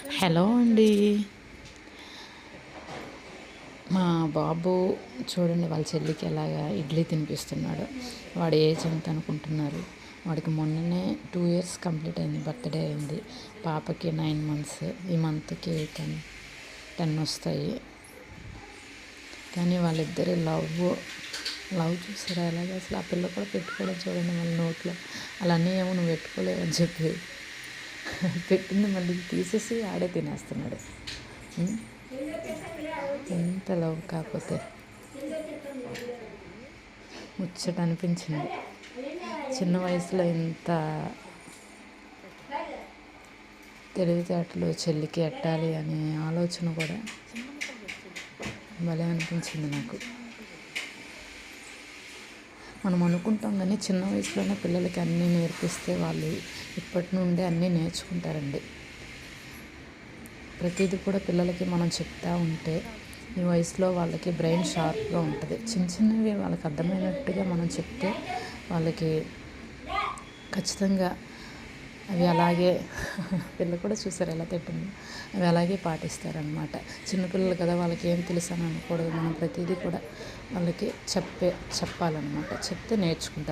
Hello అండి. మా బాబు చూడండి వాళ్ళ చెల్లికి ఎలాగా ఇడ్లీ తినిపిస్తున్నాడు. వాడి ఏజ్ ఎంత అనుకుంటున్నారు? వాడికి మొన్ననే 2 years కంప్లీట్ అయింది, బర్త్డే అయింది. పాపకి 9 months, ఈ మంత్కి 10 వస్తాయి. కానీ వాళ్ళిద్దరి లవ్ చూసారా ఎలాగ? అసలు ఆ పిల్ల కూడా పెట్టుకోవడం చూడండి వాళ్ళ నోట్లో. అలా అన్నీ ఏమో నువ్వు పెట్టుకోలేవు అని చెప్పి పెట్టింది మళ్ళీ తీసేసి ఆడే తినేస్తున్నాడు. ఎంత లవ్ కాకపోతే ముచ్చట అనిపించింది. చిన్న వయసులో ఇంత తెలివితేటలు చెల్లికి ఎట్టాలి అనే ఆలోచన కూడా భలే అనిపించింది నాకు. మనం అనుకుంటాం కానీ చిన్న వయసులోనే పిల్లలకి అన్నీ నేర్పిస్తే వాళ్ళు ఇప్పటి నుండే అన్నీ నేర్చుకుంటారండి. ప్రతిదీ కూడా పిల్లలకి మనం చెప్తూ ఉంటే ఈ వయసులో వాళ్ళకి బ్రెయిన్ షార్ప్గా ఉంటుంది. చిన్న చిన్నవి వాళ్ళకి అర్థమైనట్టుగా మనం చెప్తే వాళ్ళకి ఖచ్చితంగా అవి అలాగే పిల్ల కూడా చూసారు ఎలా తిట్టింది, అవి అలాగే పాటిస్తారనమాట. చిన్నపిల్లలు కదా, వాళ్ళకి ఏం తెలుసు అని అనకూడదు. మనం ప్రతిదీ కూడా వాళ్ళకి చెప్పాలన్నమాట. చెప్తే నేర్చుకుంటారు.